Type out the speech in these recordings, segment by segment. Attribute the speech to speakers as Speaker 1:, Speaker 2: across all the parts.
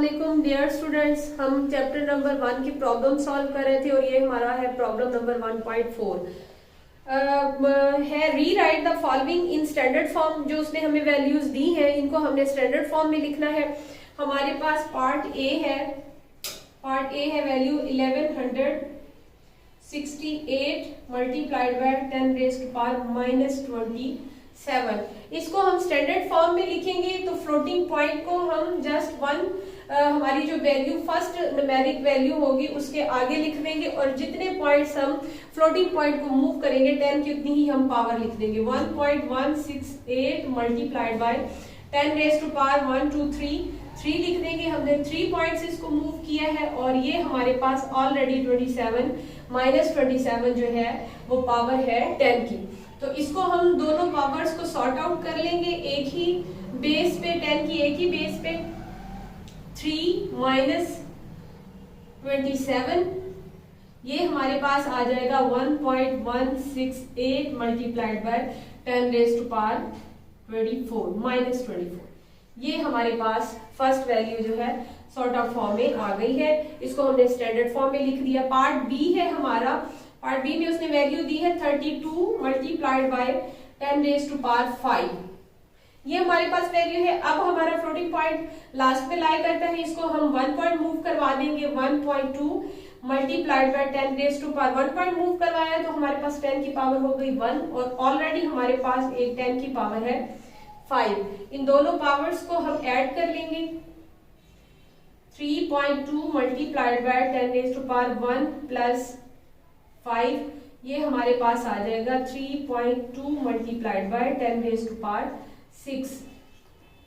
Speaker 1: अस्सलाम dear students, हम chapter number 1 की प्रॉब्लम सॉल्व कर रहे थे और ये हमारा है प्रॉब्लम नंबर 1.4 है rewrite the following in standard form. जो उसने हमें वैल्यूज दी हैं इनको हमने स्टैंडर्ड फॉर्म में लिखना है। हमारे पास पार्ट ए है value 1168 multiplied by 10 raise to power -27। इसको हम स्टैंडर्ड फॉर्म में लिखेंगे तो फ्लोटिंग पॉइंट को हम जस्ट हमारी जो वैल्यू फर्स्ट न्यूमेरिक वैल्यू होगी उसके आगे लिख देंगे और जितने पॉइंट्स हम फ्लोटिंग पॉइंट को मूव करेंगे 10 की उतनी ही हम पावर लिख देंगे। 1.168 multiplied by 10 raise to power 123 लिख देंगे। हमने 3 पॉइंट्स इसको मूव किया है और ये हमारे पास ऑलरेडी 27 जो है वो पावर है 10 की। तो इसको हम दोनों पावर्स को सॉर्ट आउट कर लेंगे एक ही बेस पे, 10 की एक ही बेस पे। 3 - 27 ये हमारे पास आ जाएगा 1.168 multiplied by 10 raise to power -24। ये हमारे पास फर्स्ट वैल्यू जो है सॉर्ट आउट फॉर्म में आ गई है। इसको हमने स्टैंडर्ड फॉर्म में लिख दिया। पार्ट बी है हमारा, पार्ट बी में उसने वैल्यू दी है 32 multiplied by 10 raise to power 5। ये हमारे पास वैल्यू है। अब हमारा फ्लोटिंग पॉइंट लास्ट में लाई करता है, इसको हम 1 पॉइंट मूव करवा देंगे। 1.2 multiplied by 10 raise to power 1 point move करवाया तो हमारे पास 10 की पावर हो गई 1 और ऑलरेडी हमारे पास एक 10 की पावर है 5। इन दोनों पावर्स को हम ऐड कर लेंगे। 3.2 multiplied by 10 raise to power 1 plus 5 ये हमारे पास आ जाएगा 3.2 multiplied by 10 raise to power 6।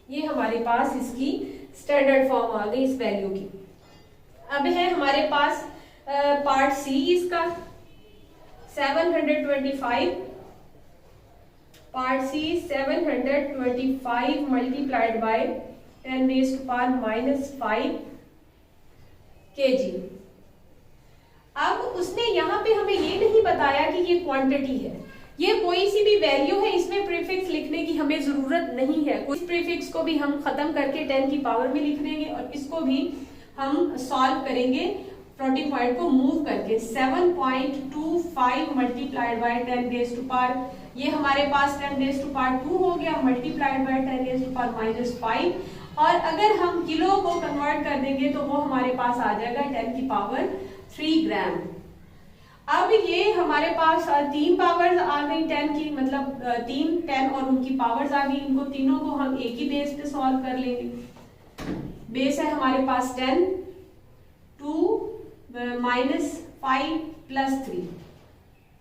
Speaker 1: ये हमारे पास इसकी स्टैंडर्ड फॉर्म आ गई इस वैल्यू की। अब है हमारे पास पार्ट सी इसका 725। Part C 725 multiplied by 10 raise to power -5 kg। अब उसने यहाँ पे हमें ये नहीं बताया कि ये क्वांटिटी है, ये कोई सी भी वैल्यू है, इसमें प्रीफिक्स लिखने की हमें जरूरत नहीं है। इस प्रीफिक्स को भी हम खत्म करके 10 की पावर में लिख देंगे और इसको भी हम सॉल्व करेंगे फ्लोटिंग पॉइंट को मूव करके। 7.25 multiplied by 10 raise to power ये हमारे पास 10 रेज़ टू पावर 2 हो गया multiplied by 10 raise to power -5 और अगर हम किलो को कन्वर्ट कर देंगे तो वो हमारे पास आ जाएगा 10 की पावर 3 ग्राम। अब ये हमारे पास 3 पावर्स आ गई 10 की, मतलब 3 10 और उनकी पावर्स आ गई। इनको तीनों को हम एक ही बेस पे सॉल्व कर लेंगे। बेस है हमारे पास 10 2 -5 + 3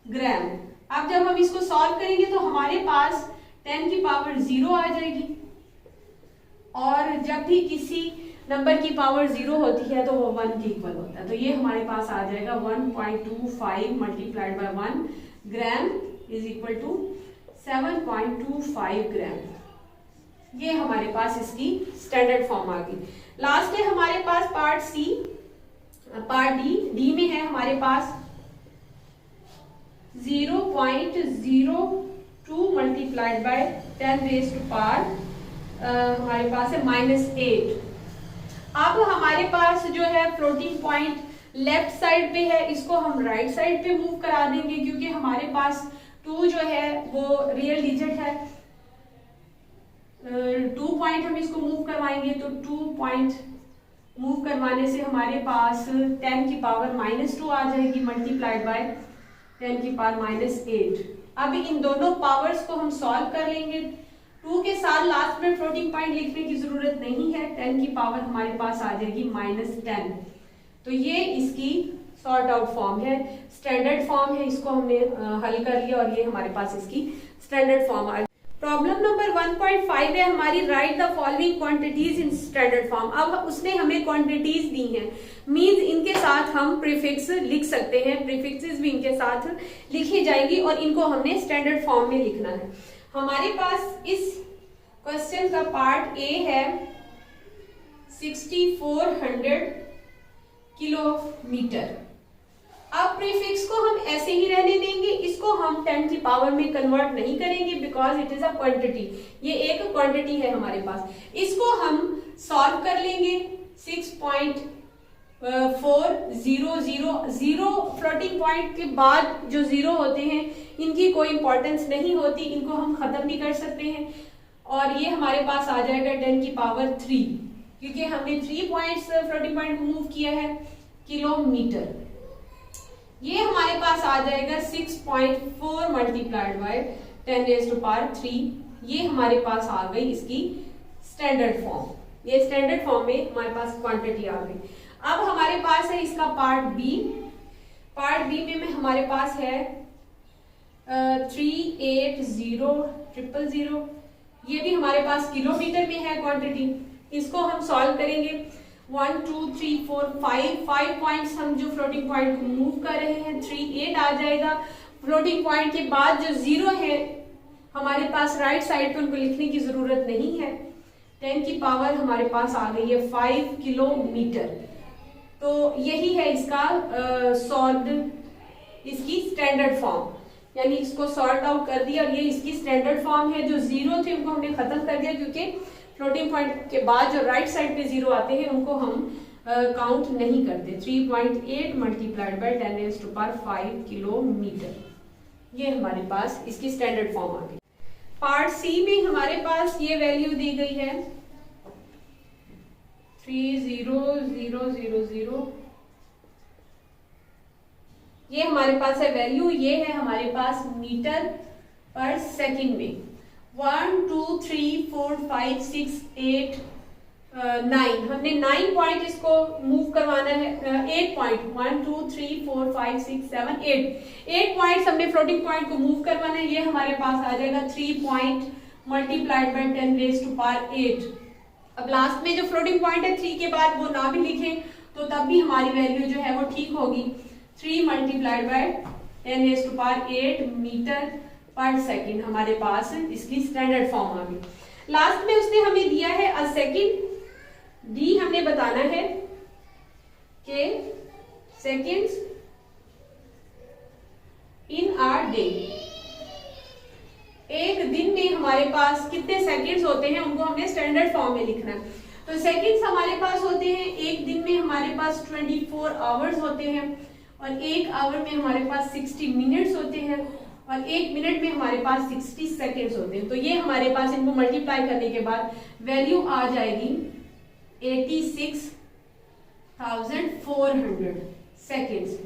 Speaker 1: ग्राम। अब जब हम इसको सॉल्व करेंगे तो हमारे पास 10 की पावर 0 आ जाएगी और जब भी किसी नंबर की पावर 0 होती है तो वो 1 के इक्वल होता है। तो ये हमारे पास आ जाएगा 1.25 multiplied by 1 gram is equal to 7.25 gram. ये हमारे पास इसकी स्टैंडर्ड फॉर्म आ गई। लास्ट है हमारे पास पार्ट सी। पार्ट डी में है हमारे पास 0.02 multiplied by 10 raise to power हमारे पास है -8। अब हमारे पास जो है फ्लोटिंग पॉइंट लेफ्ट साइड पे है, इसको हम राइट साइड पे मूव करा देंगे क्योंकि हमारे पास 2 जो है वो रियल डिजिट है। 2 पॉइंट हम इसको मूव करवाएंगे तो 2 पॉइंट मूव करवाने से हमारे पास 10 की पावर -2 आ जाएगी मल्टीप्लाइड बाय 10 की पावर -8। अब इन दोनों पावर्स को हम सॉल्व कर लेंगे। 2 के साथ लास्ट में फ्लोटिंग पॉइंट लिखने की जरूरत नहीं है। 10 की पावर हमारे पास आ जाएगी -10। तो ये इसकी सॉर्ट आउट फॉर्म है, स्टैंडर्ड फॉर्म है। इसको हमने हल कर लिया और ये हमारे पास इसकी स्टैंडर्ड फॉर्म आ गई। प्रॉब्लम नंबर 1.5 है हमारी, right the following quantities in standard form. अब उसने हमें क्वांटिटीज दी हैं, मींस इनके साथ हम प्रीफिक्स लिख सकते हैं, प्रीफिक्सेस भी इनके साथ लिखी जाएगी और इनको हमने स्टैंडर्ड फॉर्म में लिखना है। हमारे पास इस क्वेश्चन का पार्ट ए है 6400 किलोमीटर। अब प्रीफिक्स को हम ऐसे ही रहने देंगे, इसको हम 10 की पावर में कन्वर्ट नहीं करेंगे because it is a quantity. ये एक क्वांटिटी है हमारे पास। इसको हम सॉल्व कर लेंगे 6.400 फ्लोटिंग पॉइंट के बाद जो जीरो होते हैं इनकी कोई इंपॉर्टेंस नहीं होती, इनको हम खत्म भी कर सकते हैं। और ये हमारे पास आ जाएगा 10 की पावर 3, क्योंकि हमने 3 पॉइंट्स फ्लोटिंग पॉइंट को मूव किया है किलोमीटर। ये हमारे पास आ जाएगा 6.4 multiplied by 10 raise to power 3। ये हमारे पास आ गई इसकी स्टैंडर्ड फॉर्म। ये स्टैंडर्ड फॉर्म में हमारे पास क्वांटिटी आ गई। अब हमारे पास है इसका पार्ट बी। पार्ट बी में हमारे पास है 380,000। ये भी हमारे पास किलोमीटर में है क्वांटिटी। इसको हम सॉल्व करेंगे। 1 2 3 4 5 पॉइंट्स हम जो फ्लोटिंग पॉइंट को मूव कर रहे हैं, 38 आ जाएगा। फ्लोटिंग पॉइंट के बाद जो जीरो है हमारे पास राइट साइड पे, उनको लिखने की जरूरत नहीं है। 10 की पावर हमारे पास आ गई है 5 किलोमीटर। तो यही है इसका सॉल्व, इसकी स्टैंडर्ड फॉर्म, यानी इसको सॉर्ट आउट कर दिया। और ये इसकी स्टैंडर्ड फॉर्म है। जो जीरो थे उनको हमने खत्म कर दिया, क्योंकि फ्लोटिंग पॉइंट के बाद जो राइट साइड पे जीरो आते हैं उनको हम काउंट नहीं करते। 3.8 multiplied by 10 raise to power 5 kilometre. ये हमारे पास इसकी स्टैंडर्ड फॉर्म आ गई। पार्ट सी में हमारे पास ये वैल्यू दी गई है 30,000। ये हमारे पास है वैल्यू। ये है हमारे पास मीटर पर सेकंड में। 1 2 3 4 5 6 8 9, हमने 9 पॉइंट इसको मूव करवाना है। 8 पॉइंट 1 2 3 4 5 6 7 8 पॉइंट्स हमने फ्लोटिंग पॉइंट को मूव करवाना है। ये हमारे पास आ जाएगा 3 point multiplied by 10 raise to power 8। अब लास्ट में जो फ्लोटिंग पॉइंट है 3 के बाद वो ना भी लिखें तो तब भी हमारी वैल्यू जो है वो ठीक होगी। 3 multiplied by 10 raise to power 8 metre per second हमारे पास इसकी स्टैंडर्ड फॉर्म आ गई। लास्ट में उसने हमें दिया है अ सेकेंड। डी हमने बताना है कि सेकेंड्स इन आर डे। एक दिन में हमारे पास कितने सेकेंड्स होते हैं उनको हमने स्टैंडर्ड फॉर्म में लिखना है। तो सेकेंड्स हमारे पास होते हैं, एक दिन में हमारे पास 24 आवर्स होते हैं, और एक आवर में हमारे पास 60 मिनट्स होते हैं, और एक मिनट में हमारे पास 60 सेकेंड्स होते हैं। तो ये हमारे पास इनको मल्टीप्लाई करने के बाद वैल्यू आ जाएगी 86,400 सेकेंड्स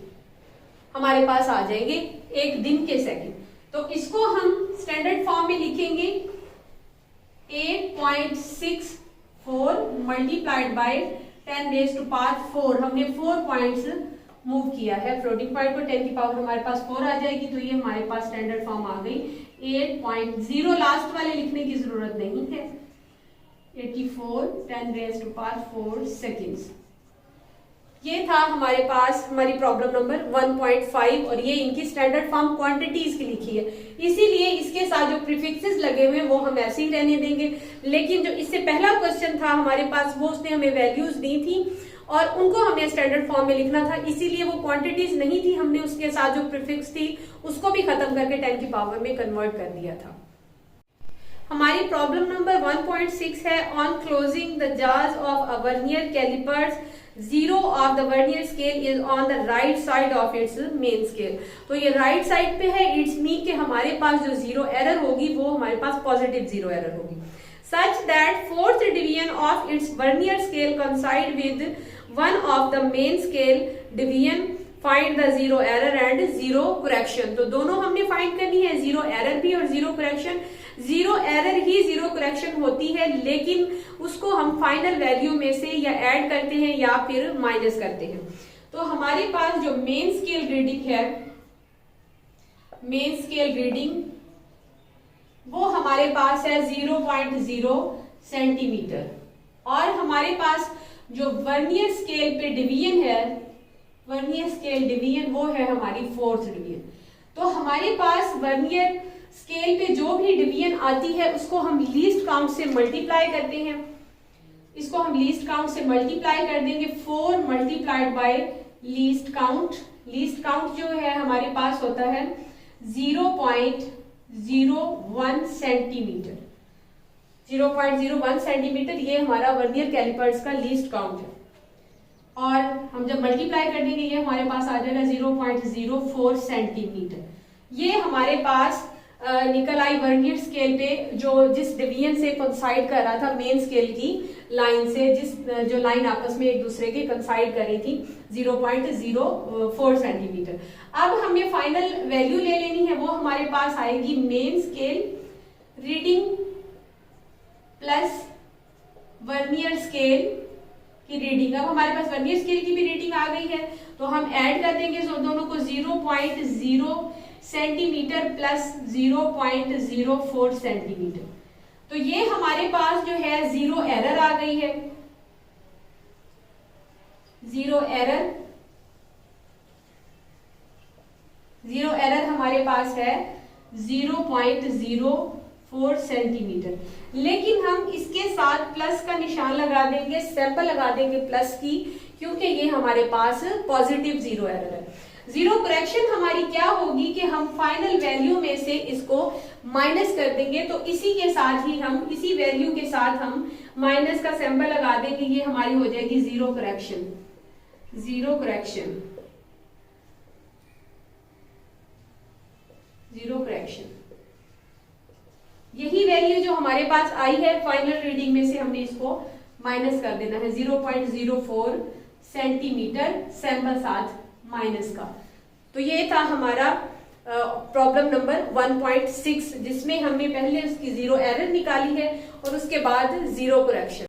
Speaker 1: हमारे पास आ जाएंगे एक दिन के सेकेंड। तो इसको हम स्टैंडर्ड फॉर्म में लिखेंगे 8.64 multiplied by 10 raise to power 4। हमने 4 पॉइंट्स मूव किया है। फ्लोटिंग पॉइंट को 10 की पावर हमारे पास 4 आ जाएगी। तो ये हमारे पास स्टैंडर्ड फॉर्म आ गई 8.0। लास्ट वाले लिखने की जरूरत नहीं है। 84 10 रेज़ टू पावर 4 सेकेंड्स। ये था हमारे पास हमारी प्रॉब्लम नंबर 1.5, और ये इनकी स्टैंडर्ड फॉर्म क्वांटिटीज की लिखी है। इसीलिए इसके साथ जो प्रीफिक्सेस लगे हुए हैं वो हम ऐसे ही रहने देंगे। लेकिन जो इससे पहला क्वेश्चन था हमारे पास, वो उसने हमें वैल्यूज दी थी और उनको हमने स्टैंडर्ड फॉर्म में लिखना था, इसीलिए वो क्वांटिटीज नहीं थी। हमने उसके साथ जो प्रीफिक्स थी उसको भी खत्म करके 10 की पावर में कन्वर्ट कर दिया था। हमारी प्रॉब्लम नंबर 1.6 है ऑन क्लोजिंग द जार्स of a vernier callipers, zero of the vernier scale is on the right side of its main scale. तो ये राइट साइड पे है, इट्स मीन कि हमारे पास जो जीरो एरर होगी वो हमारे पास पॉजिटिव जीरो एरर होगी। Such that fourth division of its vernier scale coincide with one of the main scale division, find the zero error and zero correction। तो दोनों हमने फाइंड करनी है, जीरो एरर भी और जीरो करेक्शन। जीरो एरर ही zero correction होती है, लेकिन उसको हम फाइनल वैल्यू में से या ऐड करते हैं या फिर माइनस करते हैं। तो हमारे पास जो मेन स्केल रीडिंग है, मेन स्केल रीडिंग वो हमारे पास है 0.0 सेंटीमीटर, और हमारे पास जो वर्नियर स्केल पे डिवीजन है, वर्नियर स्केल डिवीजन वो है हमारी फोर्थ डिवीजन। तो हमारे पास वर्नियर स्केल पे जो भी डिवीजन आती है उसको हम लीस्ट काउंट से मल्टीप्लाई करते हैं। इसको हम लीस्ट काउंट से मल्टीप्लाई कर देंगे। 4 multiplied by least count. Least count जो है हमारे पास होता है 0.01 सेंटीमीटर। 0.01 सेंटीमीटर ये हमारा वर्नियर कैलिपर्स का लीस्ट काउंट है। और हम जब मल्टीप्लाई कर देंगे ये हमारे पास आ जाएगा 0.04 सेंटीमीटर। ये हमारे पास निकल आई वर्नियर स्केल पे जो जिस डिवीजन से कंसाइड कर रहा था मेन स्केल की लाइन से, जो लाइन आपस में एक दूसरे के कंसाइड कर रही थी 0.04 सेंटीमीटर। अब हमें फाइनल वैल्यू ले लेनी है, वो हमारे पास आएगी main scale reading plus vernier scale की रीडिंग। अब हमारे पास वर्नियर स्केल की भी रीडिंग आ गई है, तो हम ऐड कर देंगे दोनों को 0.0 सेंटीमीटर प्लस 0.04 सेंटीमीटर। तो ये हमारे पास जो है जीरो एरर आ गई है, जीरो एरर हमारे पास है 0.04 सेंटीमीटर। लेकिन हम इसके साथ प्लस का निशान लगा देंगे, सैंपल लगा देंगे प्लस की, क्योंकि ये हमारे पास पॉजिटिव जीरो एरर है। जीरो करेक्शन हमारी क्या होगी कि हम फाइनल वैल्यू में से इसको माइनस कर देंगे, तो इसी के साथ ही हम इसी वैल्यू के साथ हम माइनस का सैंपल लगा देंगे, ये हमारी हो जाएगी जीरो करेक्शन। जीरो करेक्शन यही वैल्यू जो हमारे पास आई है फाइनल रीडिंग में से हमने इसको माइनस कर देना है 0.04 सेंटीमीटर सैंपल साथ माइनस का। तो ये था हमारा प्रॉब्लम नंबर 1.6, जिसमें हमने पहले उसकी जीरो एरर निकाली है और उसके बाद जीरो करेक्शन।